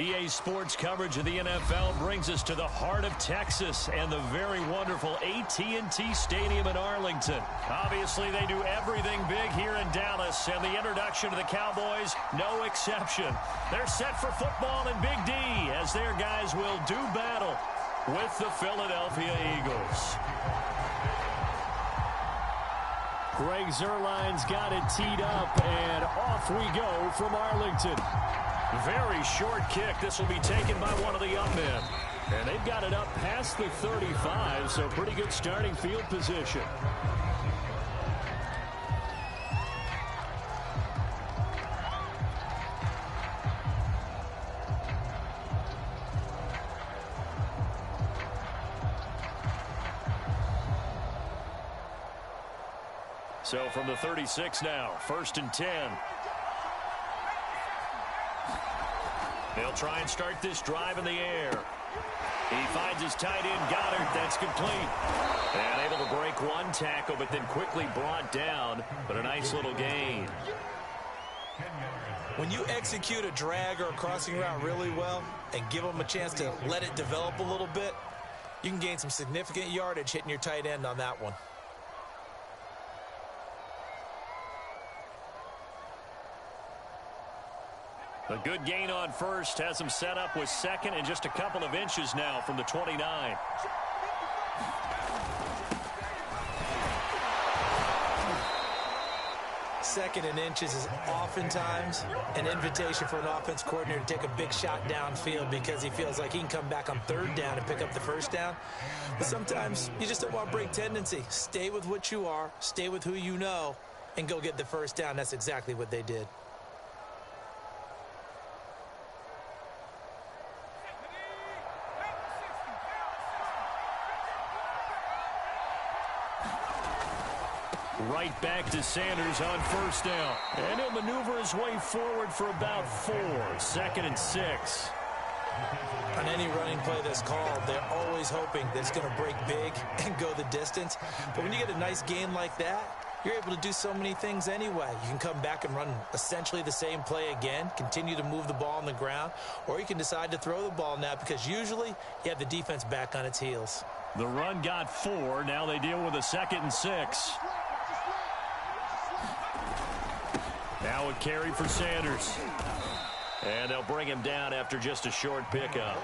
EA Sports coverage of the NFL brings us to the heart of Texas and the very wonderful AT&T Stadium in Arlington. Obviously, they do everything big here in Dallas, and the introduction to the Cowboys, no exception. They're set for football in Big D as their guys will do battle with the Philadelphia Eagles. Greg Zuerlein's got it teed up, and off we go from Arlington. Very short kick. This will be taken by one of the young men. And they've got it up past the 35, so pretty good starting field position. So from the 36 now, 1st and 10. They'll try and start this drive in the air. He finds his tight end, Goddard. That's complete. And able to break one tackle, but then quickly brought down. But a nice little gain. When you execute a drag or a crossing route really well and give them a chance to let it develop a little bit, you can gain some significant yardage hitting your tight end on that one. A good gain on first has him set up with second and just a couple of inches now from the 29. Second and inches is oftentimes an invitation for an offense coordinator to take a big shot downfield because he feels like he can come back on 3rd down and pick up the 1st down. But sometimes you just don't want to break tendency. Stay with what you are, stay with who you know, and go get the 1st down. That's exactly what they did. Right back to Sanders on 1st down. And he'll maneuver his way forward for about 4. 2nd and 6. On any running play that's called, they're always hoping that it's going to break big and go the distance. But when you get a nice gain like that, you're able to do so many things anyway. You can come back and run essentially the same play again, continue to move the ball on the ground, or you can decide to throw the ball now because usually you have the defense back on its heels. The run got 4. Now they deal with a 2nd and 6. Now a carry for Sanders. And they'll bring him down after just a short pickup.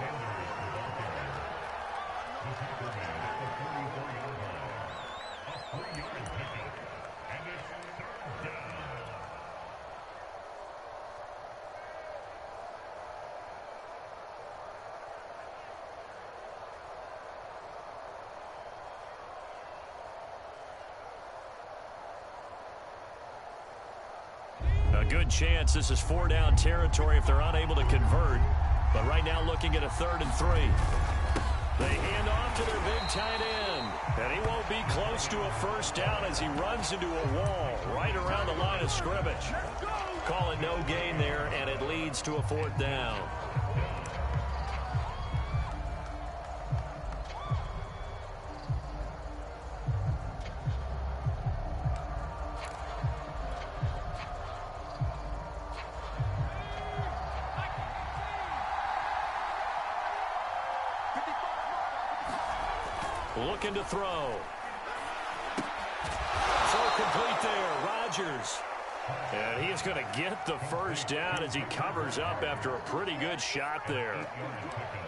Good chance this is 4-down territory if they're unable to convert. But right now looking at a 3rd and 3. They hand off to their big tight end. And he won't be close to a 1st down as he runs into a wall right around the line of scrimmage. Call it no gain there, and it leads to a 4th down. Looking to throw. So complete there, Rodgers. And he's going to get the 1st down as he covers up after a pretty good shot there.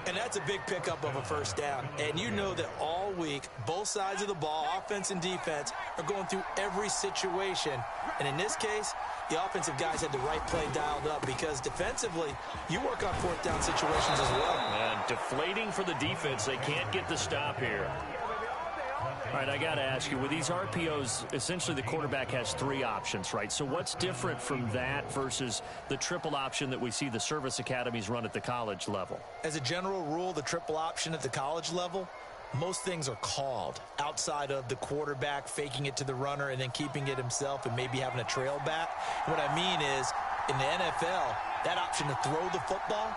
And that's a big pickup of a 1st down. And you know that all week, both sides of the ball, offense and defense, are going through every situation. And in this case, the offensive guys had the right play dialed up because defensively, you work on 4th down situations as well. And deflating for the defense. They can't get the stop here. All right, I got to ask you, with these RPOs, essentially the quarterback has 3 options, right? So what's different from that versus the triple option that we see the service academies run at the college level? As a general rule, the triple option at the college level, most things are called outside of the quarterback faking it to the runner and then keeping it himself and maybe having a trail back. What I mean is In the NFL, that option to throw the football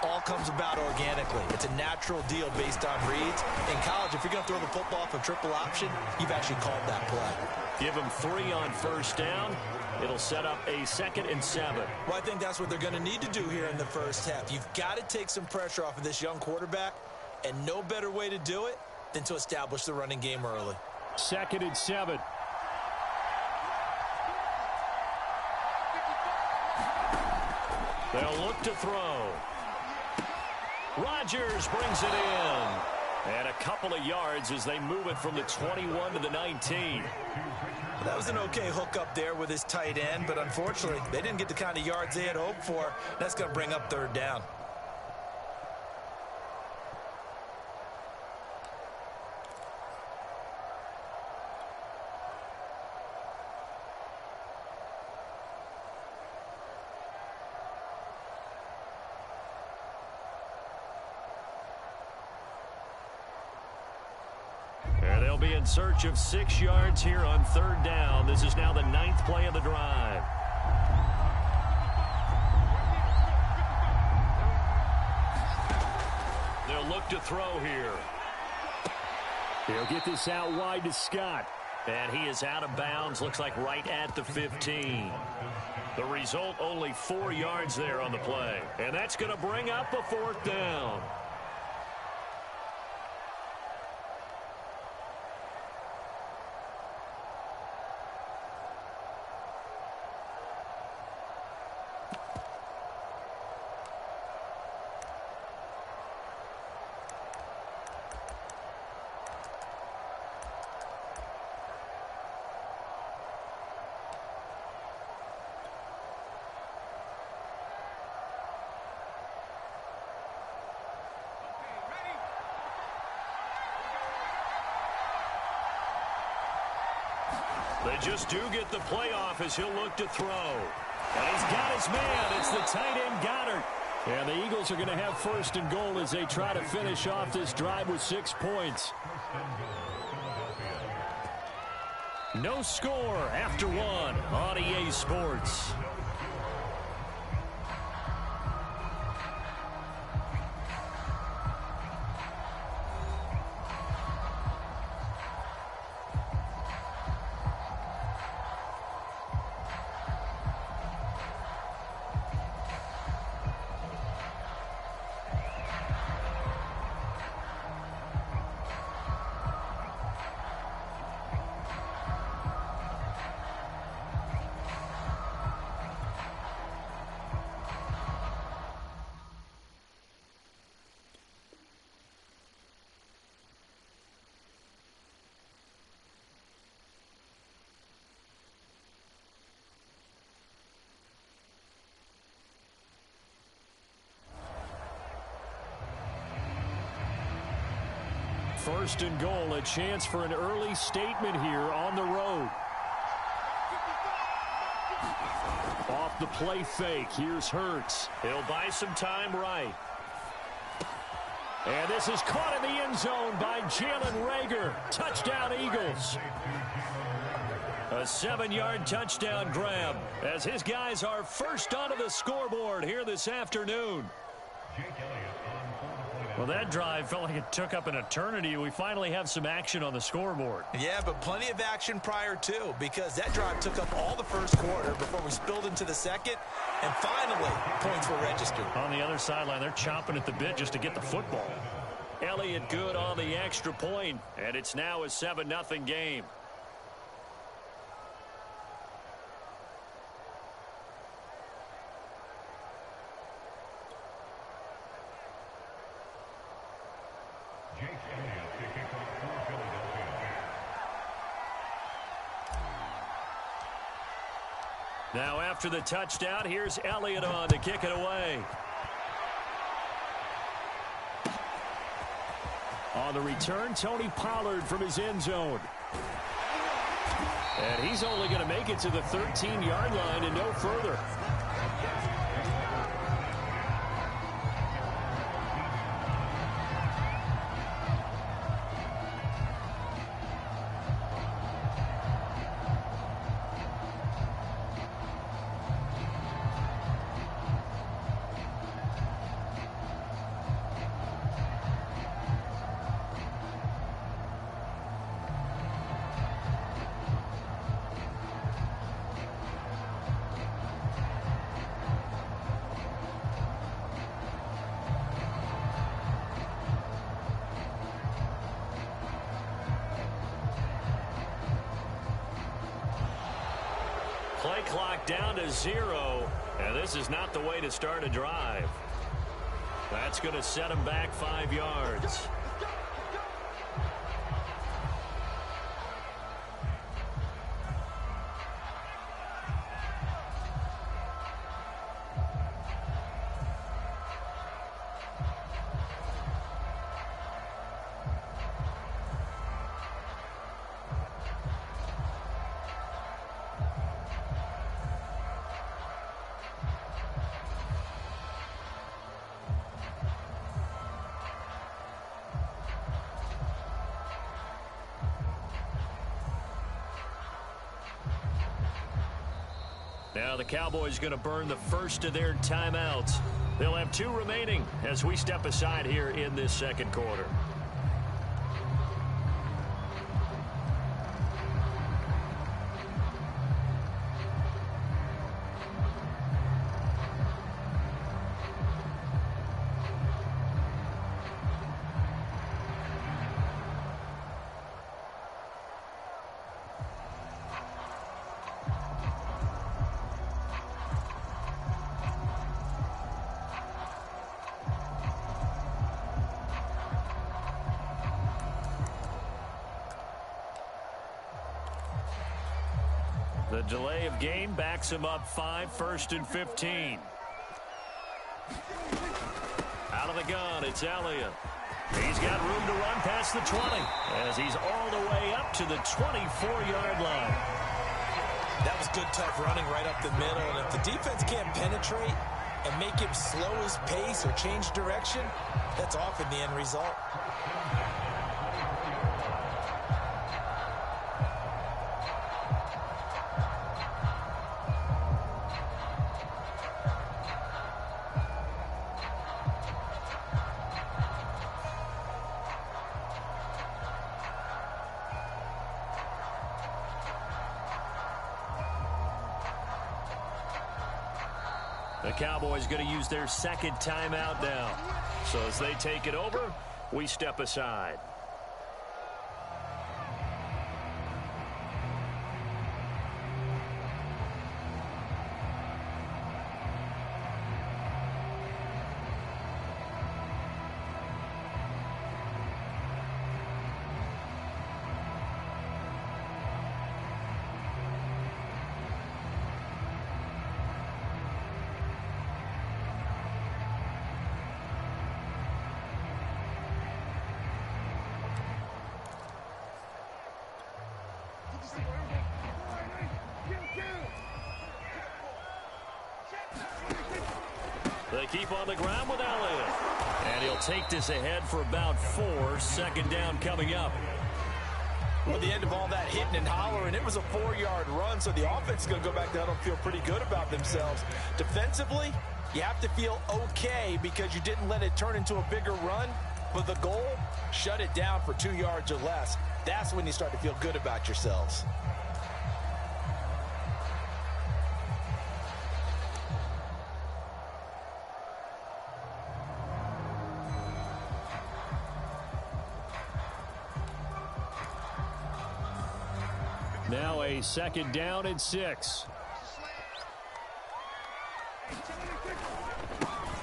all comes about organically. It's a natural deal based on reads. In college, if you're going to throw the football off a triple option, you've actually called that play. Give him 3 on first down. It'll set up a 2nd and 7. Well, I think that's what they're going to need to do here in the first half. You've got to take some pressure off of this young quarterback, and no better way to do it than to establish the running game early. 2nd and 7. They'll look to throw. Rodgers brings it in. And a couple of yards as they move it from the 21 to the 19. That was an okay hookup there with his tight end, but unfortunately, they didn't get the kind of yards they had hoped for. That's going to bring up 3rd down. And they'll be in search of 6 yards here on 3rd down. This is now the 9th play of the drive. They'll look to throw here. He'll get this out wide to Scott. And he is out of bounds, looks like right at the 15. The result, only 4 yards there on the play. And that's going to bring up a 4th down. They just do get the playoff as he'll look to throw. And he's got his man. It's the tight end, Goddard. And the Eagles are going to have 1st and goal as they try to finish off this drive with 6 points. No score after 1 on EA Sports. First and goal, a chance for an early statement here on the road. Off the play fake, here's Hurts. He'll buy some time right. And this is caught in the end zone by Jalen Reagor. Touchdown, Eagles. A 7-yard touchdown grab as his guys are first onto the scoreboard here this afternoon. Well, that drive felt like it took up an eternity. We finally have some action on the scoreboard. Yeah, but plenty of action prior to, because that drive took up all the first quarter before we spilled into the second, and finally, points were registered. On the other sideline, they're chomping at the bit just to get the football. Elliott good on the extra point, and it's now a 7-0 game. Now after the touchdown, here's Elliott on to kick it away. On the return, Tony Pollard from his end zone. And he's only going to make it to the 13-yard line and no further. Play clock down to 0, and this is not the way to start a drive. That's going to set him back 5 yards. Now the Cowboys going to burn the first of their timeouts. They'll have 2 remaining as we step aside here in this second quarter. The delay of game backs him up 5, 1st and 15. Out of the gun, it's Elliott. He's got room to run past the 20 as he's all the way up to the 24-yard line. That was good, tough running right up the middle. And if the defense can't penetrate and make him slow his pace or change direction, that's often the end result. The Cowboys going to use their second timeout now. So as they take it over, we step aside. They keep on the ground with Elliott. And he'll take this ahead for about 4. 2nd down coming up. Well, at the end of all that hitting and hollering, it was a 4-yard run, so the offense is going to go back down and feel pretty good about themselves. Defensively, you have to feel okay because you didn't let it turn into a bigger run. But the goal, shut it down for 2 yards or less. That's when you start to feel good about yourselves. Now a 2nd down and 6.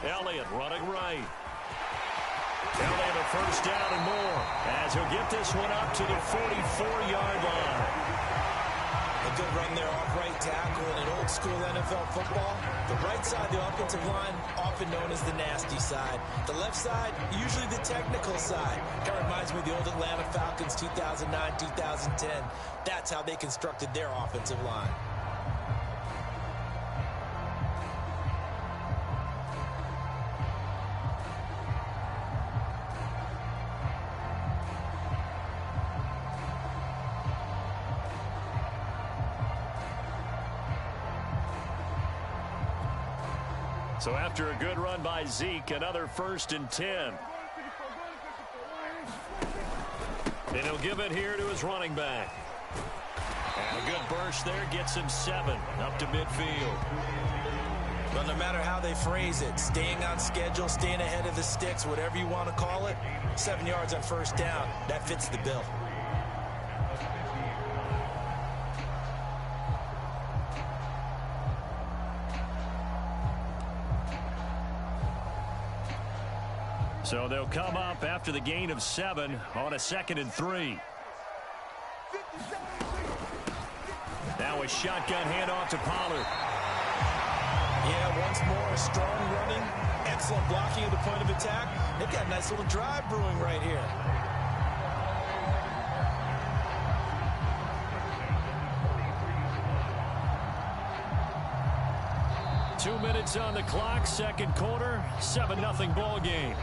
Elliott running right. Now they have a 1st down and more as he'll get this one up to the 44-yard line. A good run there off right tackle in an old school NFL football. The right side of the offensive line, often known as the nasty side. The left side, usually the technical side. Kind of reminds me of the old Atlanta Falcons 2009, 2010. That's how they constructed their offensive line. So after a good run by Zeke, another 1st and 10. And he'll give it here to his running back. And a good burst there gets him 7 up to midfield. But no matter how they phrase it, staying on schedule, staying ahead of the sticks, whatever you want to call it, 7 yards on 1st down, that fits the bill. So they'll come up after the gain of 7 on a 2nd and 3. Now a shotgun handoff to Pollard. Yeah, once more, strong running, excellent blocking at the point of attack. They've got a nice little drive brewing right here. Two minutes on the clock, second quarter, 7-0 ball game.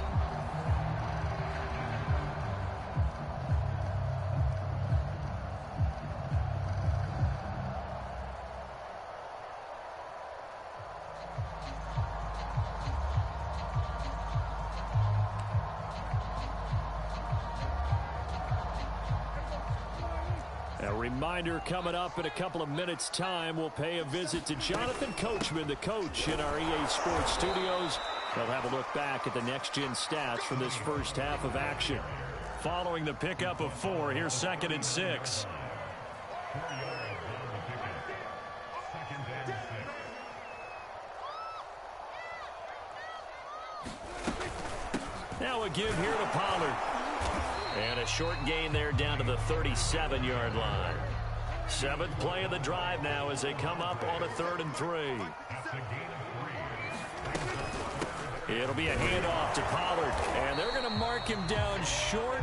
A reminder coming up in a couple of minutes' time. We'll pay a visit to Jonathan Coachman, the coach in our EA Sports studios. They'll have a look back at the next-gen stats from this first half of action. Following the pickup of 4, here's 2nd and 6. Now a give here to Pollard. And a short gain there down to the 37-yard line. 7th play of the drive now as they come up on a 3rd and 3. It'll be a handoff to Pollard. And they're going to mark him down short,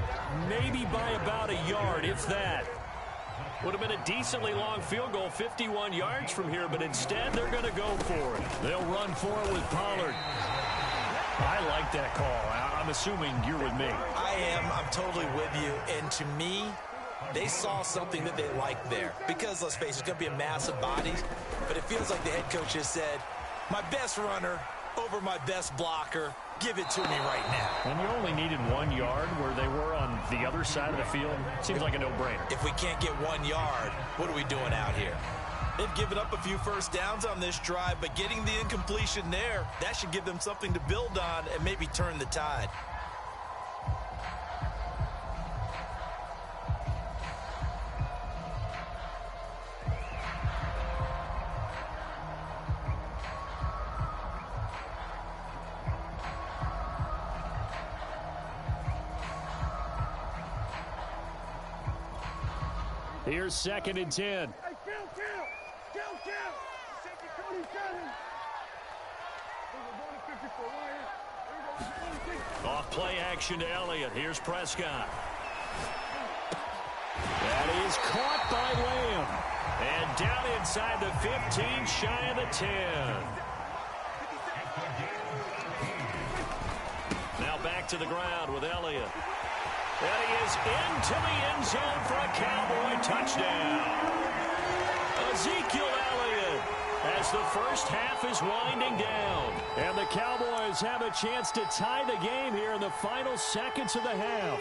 maybe by about a yard, if that. Would have been a decently long field goal, 51 yards from here, but instead they're going to go for it. They'll run for it with Pollard. I like that call. I'm assuming you're with me. I am. I'm totally with you. And to me, they saw something that they liked there. Because, let's face it, it's going to be a mass of bodies. But it feels like the head coach has said, my best runner over my best blocker. Give it to me right now. And you only needed 1 yard where they were on the other side of the field. Seems like a no-brainer. If we can't get 1 yard, what are we doing out here? They've given up a few first downs on this drive, but getting the incompletion there, that should give them something to build on and maybe turn the tide. Here's 2nd and 10. Off play action to Elliott. Here's Prescott. That is caught by Lamb. And down inside the 15, shy of the 10. Now back to the ground with Elliott. And he is into the end zone for a Cowboy touchdown. Ezekiel Elliott as the first half is winding down. And the Cowboys have a chance to tie the game here in the final seconds of the half.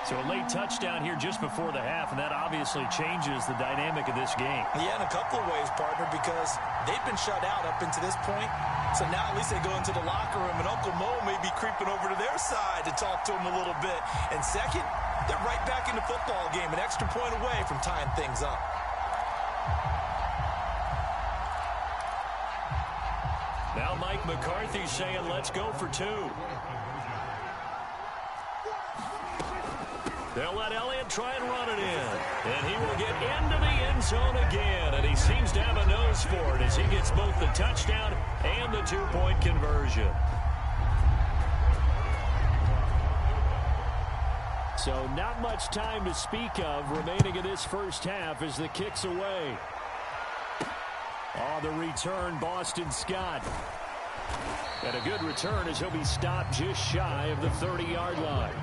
So a late touchdown here just before the half, and that obviously changes the dynamic of this game. Yeah, in a couple of ways, partner, because they've been shut out up until this point. So now at least they go into the locker room, and Uncle Mo may be creeping over to their side to talk to him a little bit. And second, they're right back in the football game, an extra point away from tying things up. Now Mike McCarthy saying, let's go for 2. They'll let Elliott try and run it in. And he will get into the end zone again. And he seems to have a nose for it as he gets both the touchdown and the 2-point conversion. So not much time to speak of remaining in this first half as the kick's away. On the return, Boston Scott. And a good return as he'll be stopped just shy of the 30-yard line.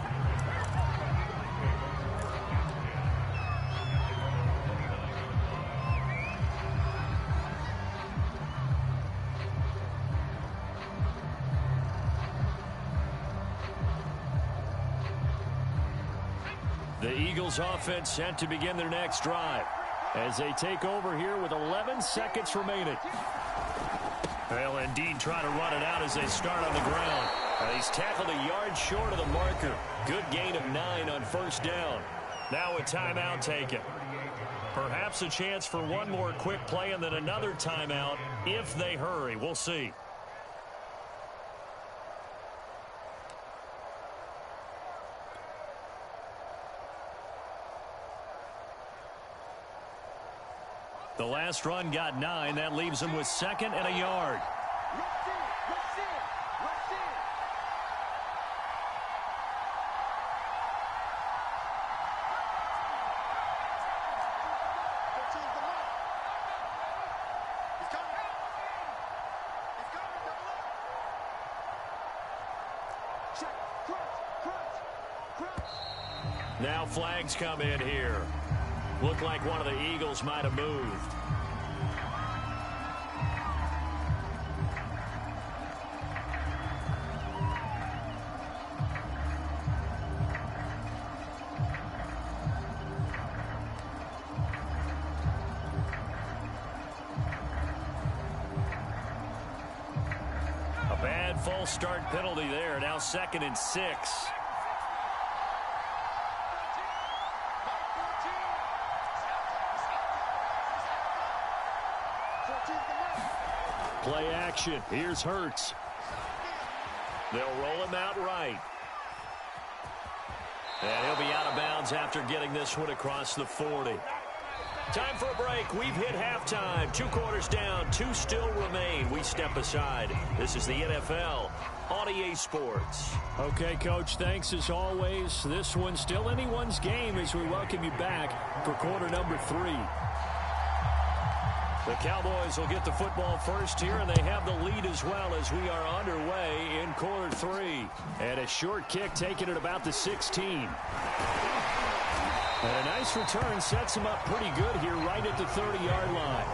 The Eagles offense set to begin their next drive as they take over here with 11 seconds remaining. They'll indeed try to run it out as they start on the ground. He's tackled a yard short of the marker. Good gain of 9 on first down. Now a timeout taken. Perhaps a chance for one more quick play and then another timeout if they hurry. We'll see. The last run got 9. That leaves him with 2nd and a yard. Now flags come in here. Looked like one of the Eagles might have moved. A bad false start penalty there. Now 2nd and 6. Play action. Here's Hurts. They'll roll him out right. And he'll be out of bounds after getting this one across the 40. Time for a break. We've hit halftime. 2 quarters down. 2 still remain. We step aside. This is the NFL on EA Sports. Okay, Coach, thanks as always. This one's still anyone's game as we welcome you back for quarter number 3. The Cowboys will get the football first here, and they have the lead as well as we are underway in quarter 3. And a short kick taken at about the 16. And a nice return sets him up pretty good here right at the 30-yard line.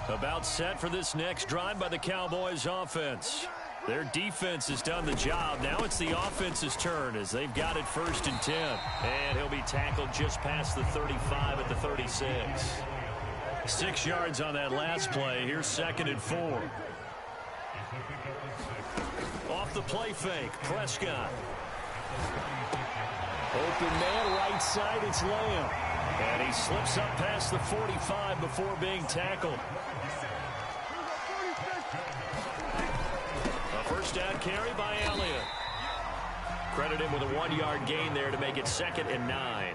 About set for this next drive by the Cowboys offense. Their defense has done the job. Now it's the offense's turn as they've got it 1st and 10. And he'll be tackled just past the 35 at the 36. 6 yards on that last play. Here's 2nd and 4. Off the play fake, Prescott. Open man right side, it's Lamb. And he slips up past the 45 before being tackled. A first down carry by Elliott. Credit him with a 1-yard gain there to make it 2nd and 9.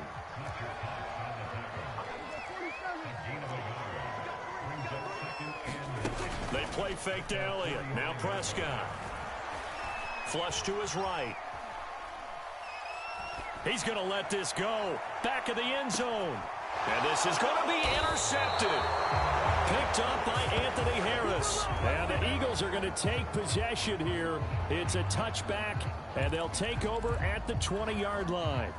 They play fake to Elliott. Now Prescott. Flush to his right. He's going to let this go. Back of the end zone. And this is going to be intercepted. Picked up by Anthony Harris. And the Eagles are going to take possession here. It's a touchback, and they'll take over at the 20-yard line.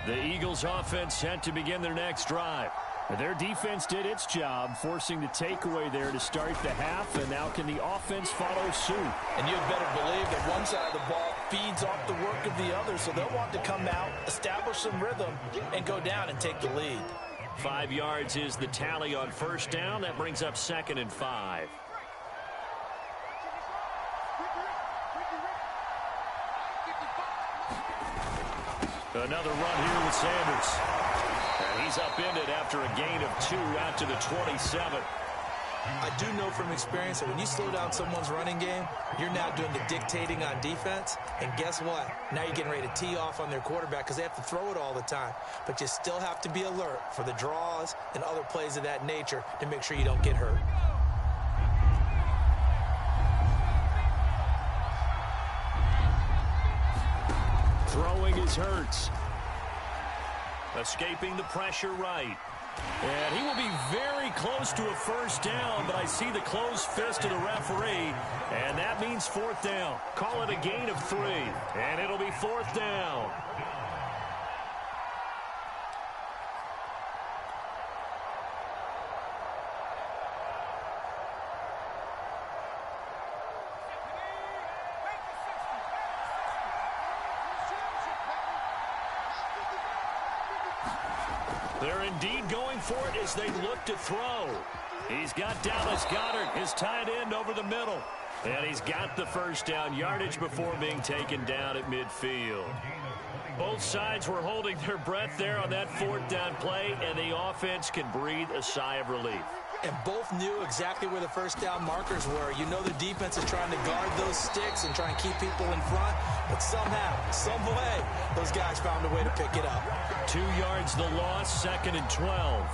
The Eagles offense set to begin their next drive. Their defense did its job, forcing the takeaway there to start the half, and now can the offense follow suit? And you better believe that one side of the ball feeds off the work of the other, so they'll want to come out, establish some rhythm, and go down and take the lead. 5 yards is the tally on first down. That brings up 2nd and 5. Another run here with Sanders. And he's upended after a gain of 2 out to the 27. I do know from experience that when you slow down someone's running game, you're now doing the dictating on defense. And guess what? Now you're getting ready to tee off on their quarterback because they have to throw it all the time. But you still have to be alert for the draws and other plays of that nature to make sure you don't get hurt. Throwing is Hurts. Escaping the pressure right. And he will be very close to a first down, but I see the closed fist of the referee, and that means 4th down. Call it a gain of 3, and it'll be 4th down. They're indeed going for it as they look to throw. He's got Dallas Goedert, his tight end, over the middle. And he's got the first down yardage before being taken down at midfield. Both sides were holding their breath there on that fourth down play, and the offense can breathe a sigh of relief. And both knew exactly where the first down markers were. You know the defense is trying to guard those sticks and try and keep people in front, but somehow, some way, those guys found a way to pick it up. 2 yards the loss, 2nd and 12.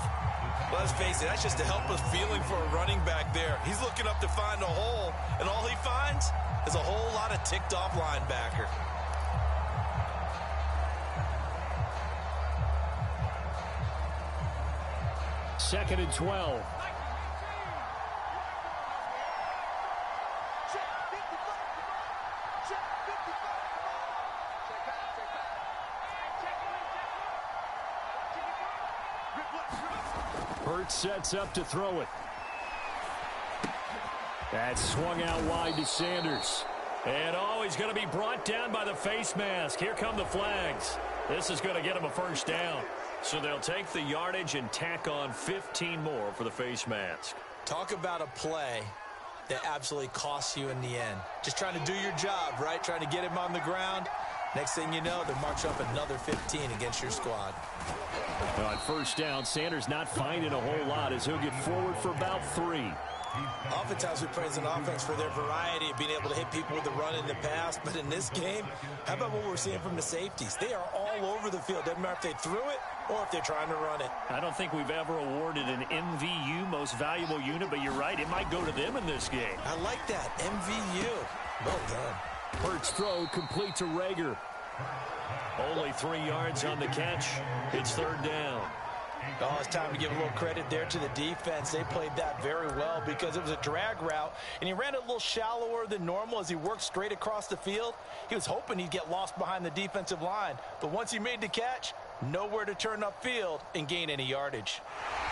Let's face it, that's just a helpless feeling for a running back there. He's looking up to find a hole, and all he finds is a whole lot of ticked-off linebacker. Second and 12. Hurts sets up to throw it. That's swung out wide to Sanders. And he's going to be brought down by the face mask. Here come the flags. This is going to get him a first down. So they'll take the yardage and tack on 15 more for the face mask. Talk about a play that absolutely costs you in the end. Just trying to do your job, right? Trying to get him on the ground. Next thing you know, they'll march up another 15 against your squad. On first down, Sanders not finding a whole lot as he'll get forward for about 3. Oftentimes we praise an offense for their variety of being able to hit people with the run in the pass. But in this game, how about what we're seeing from the safeties? They are all over the field. Doesn't matter if they threw it or if they're trying to run it. I don't think we've ever awarded an MVU, most valuable unit, but you're right. It might go to them in this game. I like that. MVU. Well done. Hurts throw complete to Rager. Only 3 yards on the catch. It's 3rd down. Oh, it's time to give a little credit there to the defense. They played that very well because it was a drag route, and he ran it a little shallower than normal as he worked straight across the field. He was hoping he'd get lost behind the defensive line, but once he made the catch, nowhere to turn upfield and gain any yardage.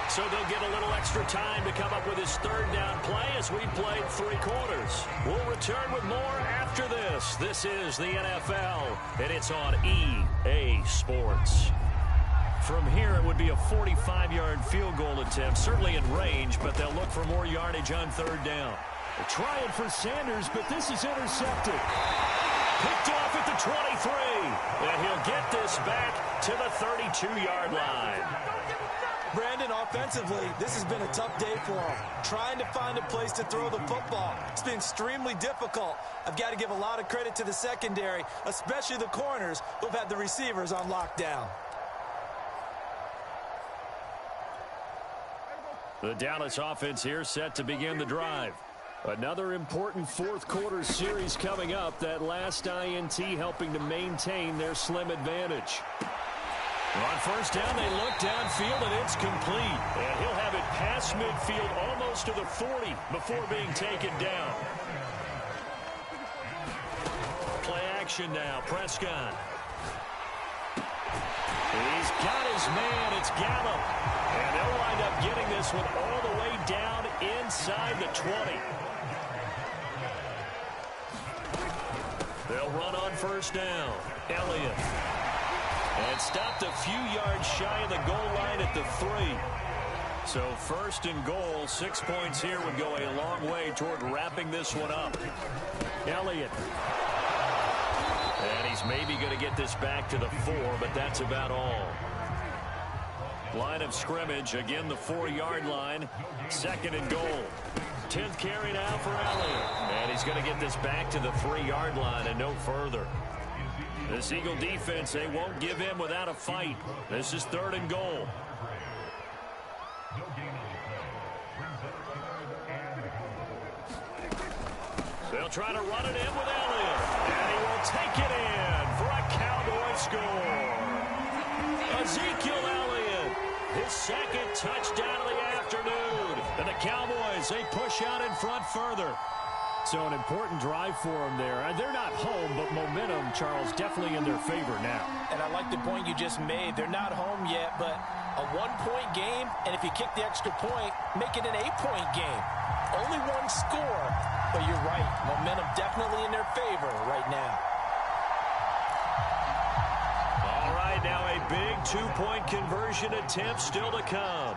So they'll get a little extra time to come up with his 3rd down play as we played 3 quarters. We'll return with more after this. This is the NFL, and it's on EA Sports. From here, it would be a 45-yard field goal attempt, certainly in range, but they'll look for more yardage on 3rd down. They're trying for Sanders, but this is intercepted. Picked off at the 23, and he'll get this back to the 32-yard line. Brandon, offensively, this has been a tough day for him. Trying to find a place to throw the football. It's been extremely difficult. I've got to give a lot of credit to the secondary, especially the corners who've had the receivers on lockdown. The Dallas offense here set to begin the drive. Another important 4th quarter series coming up. That last INT helping to maintain their slim advantage. On first down, they look downfield, and it's complete. And he'll have it past midfield almost to the 40 before being taken down. Play action now. Prescott. He's got his man. It's Gallup. And they'll wind up getting this one all the way down inside the 20. They'll run on first down. Elliott. And stopped a few yards shy of the goal line at the 3. So 1st and goal, 6 points here would go a long way toward wrapping this one up. Elliott. And he's maybe going to get this back to the 4, but that's about all. Line of scrimmage, again the 4-yard line. 2nd and goal. 10th carry now for Elliott. And he's going to get this back to the 3-yard line and no further. This Eagle defense, they won't give in without a fight. This is 3rd and goal. They'll try to run it in with Elliott. And he will take it in for a Cowboy score. Ezekiel Elliott, his 2nd touchdown of the afternoon. And the Cowboys, they push out in front further. So an important drive for them there. They're not home, but momentum, Charles, definitely in their favor now. And I like the point you just made. They're not home yet, but a 1-point game, and if you kick the extra point, make it an 8-point game. Only 1 score, but you're right. Momentum definitely in their favor right now. All right, now a big two-point conversion attempt still to come.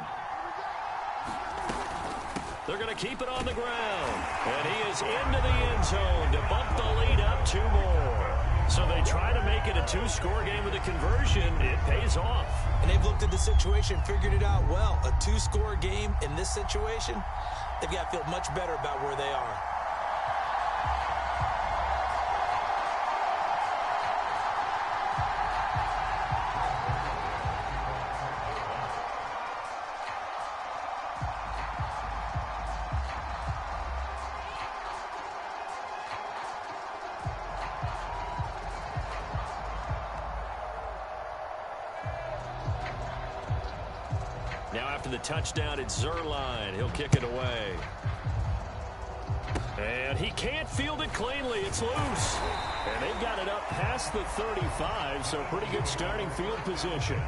They're going to keep it on the ground. And he is into the end zone to bump the lead up 2 more. So they try to make it a 2-score game with a conversion. It pays off. And they've looked at the situation, figured it out well. A 2-score game in this situation, they've got to feel much better about where they are. Now after the touchdown, it's Zerline. He'll kick it away. And he can't field it cleanly. It's loose. And they've got it up past the 35, so pretty good starting field position.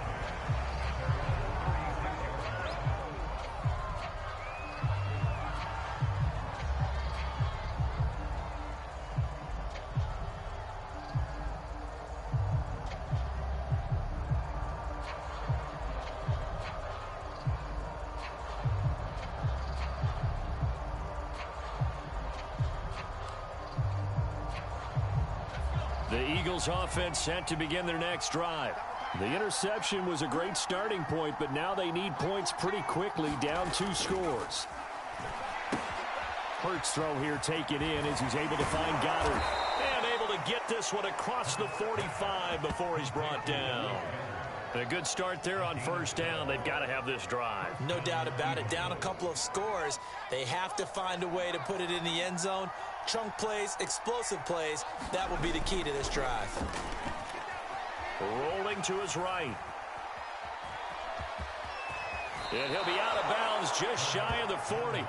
The Eagles offense set to begin their next drive. The interception was a great starting point, but now they need points pretty quickly, down 2 scores. Hurts throw here, take it in as he's able to find Goddard. And able to get this one across the 45 before he's brought down. A good start there on first down. They've got to have this drive. No doubt about it. Down a couple of scores. They have to find a way to put it in the end zone. Chunk plays, explosive plays. That will be the key to this drive. Rolling to his right. And he'll be out of bounds just shy of the 40.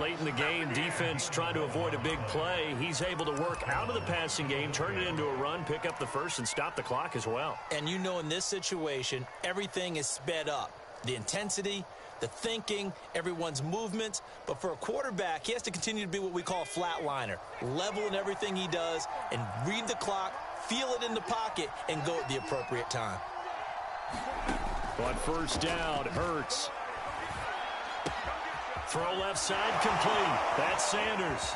Late in the game, defense trying to avoid a big play. He's able to work out of the passing game, turn it into a run, pick up the first, and stop the clock as well. And you know in this situation, everything is sped up. The intensity, the thinking, everyone's movements. But for a quarterback, he has to continue to be what we call a flatliner. Level in everything he does and read the clock, feel it in the pocket, and go at the appropriate time. On first down, Hurts. Throw left side complete. That's Sanders.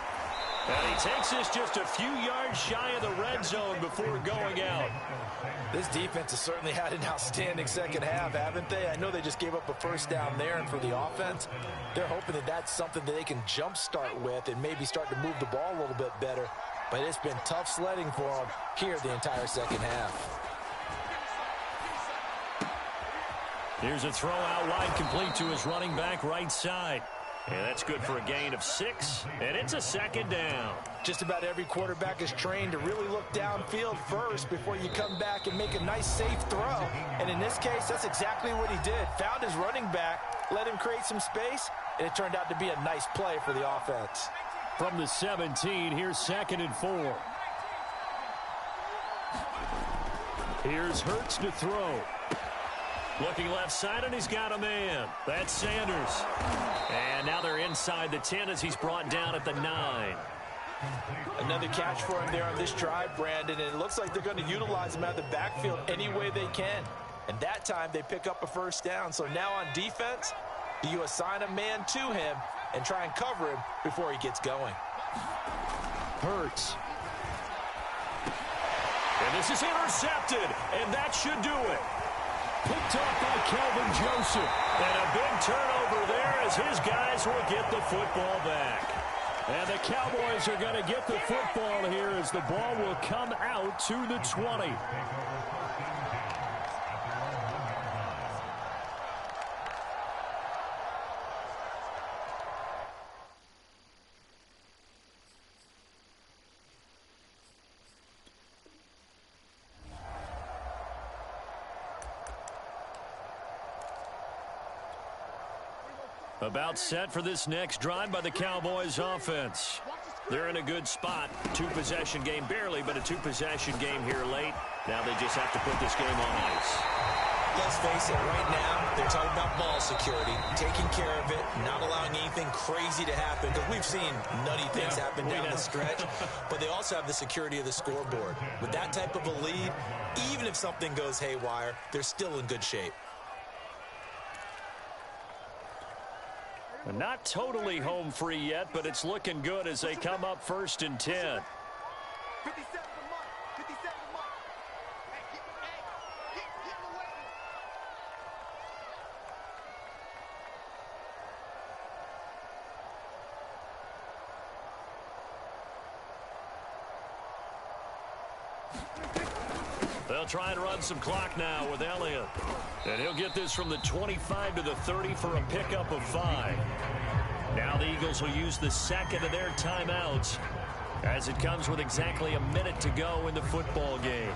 And he takes this just a few yards shy of the red zone before going out. This defense has certainly had an outstanding second half, haven't they? I know they just gave up a first down there, and for the offense, they're hoping that that's something that they can jumpstart with and maybe start to move the ball a little bit better. But it's been tough sledding for them here the entire second half. Here's a throw out wide complete to his running back right side. And that's good for a gain of 6, and it's a second down. Just about every quarterback is trained to really look downfield first before you come back and make a nice, safe throw. And in this case, that's exactly what he did. Found his running back, let him create some space, and it turned out to be a nice play for the offense. From the 17, here's 2nd and 4. Here's Hurts to throw. Looking left side, and he's got a man. That's Sanders. And now they're inside the 10 as he's brought down at the 9. Another catch for him there on this drive, Brandon, and it looks like they're going to utilize him out of the backfield any way they can. And that time they pick up a first down. So now on defense, do you assign a man to him and try and cover him before he gets going? Hurts. And this is intercepted, and that should do it. Picked off by Kelvin Joseph. And a big turnover there as his guys will get the football back. And the Cowboys are going to get the football here as the ball will come out to the 20. About set for this next drive by the Cowboys offense. They're in a good spot. 2-possession game, barely, but a 2-possession game here late. Now they just have to put this game on ice. Let's face it, right now, they're talking about ball security, taking care of it, not allowing anything crazy to happen, because we've seen nutty things happen down the stretch, but they also have the security of the scoreboard. With that type of a lead, even if something goes haywire, they're still in good shape. Not totally home free yet, but it's looking good as they come up 1st and 10. They'll try and run some clock now with Elliott. And he'll get this from the 25 to the 30 for a pickup of 5. Now the Eagles will use the second of their timeouts as it comes with exactly a minute to go in the football game.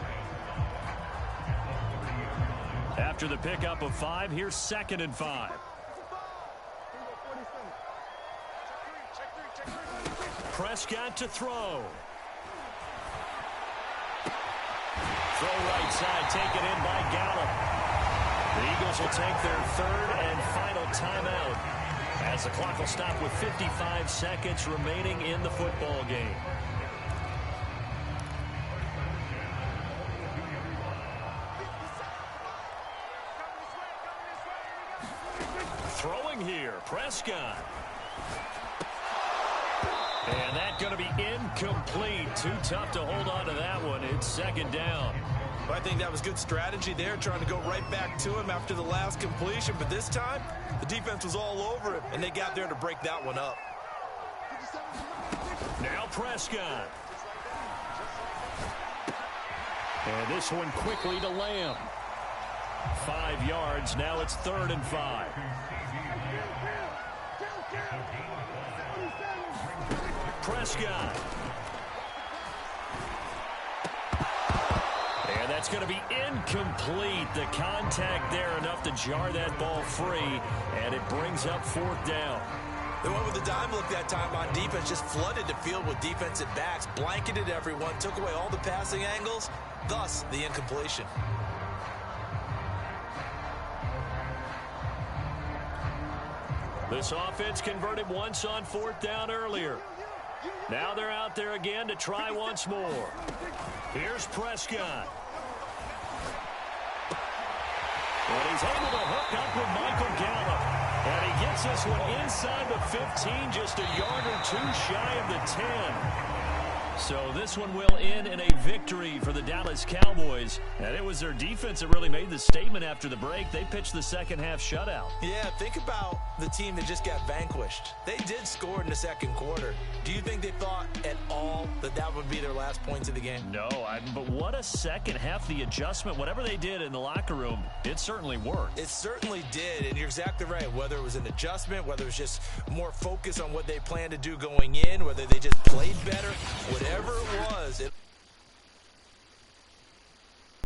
After the pickup of 5, here's 2nd and 5. Prescott to throw. Throw right side, taken in by Gallup. The Eagles will take their 3rd and final timeout as the clock will stop with 55 seconds remaining in the football game. Throwing here, Prescott. And that's going to be incomplete. Too tough to hold on to that one. It's 2nd down. I think that was good strategy there, trying to go right back to him after the last completion. But this time, the defense was all over him, and they got there to break that one up. Now Prescott. And this one quickly to Lamb. 5 yards. Now it's 3rd and 5. Prescott. And that's going to be incomplete. The contact there enough to jar that ball free, and it brings up 4th down. They went with the dime look that time on defense, just flooded the field with defensive backs, blanketed everyone, took away all the passing angles, thus the incompletion. This offense converted once on 4th down earlier. Now they're out there again to try once more. Here's Prescott. And he's able to hook up with Michael Gallup. And he gets this one inside the 15, just a yard or 2 shy of the 10. So this one will end in a victory for the Dallas Cowboys. And it was their defense that really made the statement after the break. They pitched the second half shutout. Yeah, think about the team that just got vanquished. They did score in the 2nd quarter. Do you think they thought at all that that would be their last points of the game? No, but what a second half. The adjustment, whatever they did in the locker room, it certainly worked. It certainly did, and you're exactly right. Whether it was an adjustment, whether it was just more focus on what they planned to do going in, whether they just played better, whatever it was, it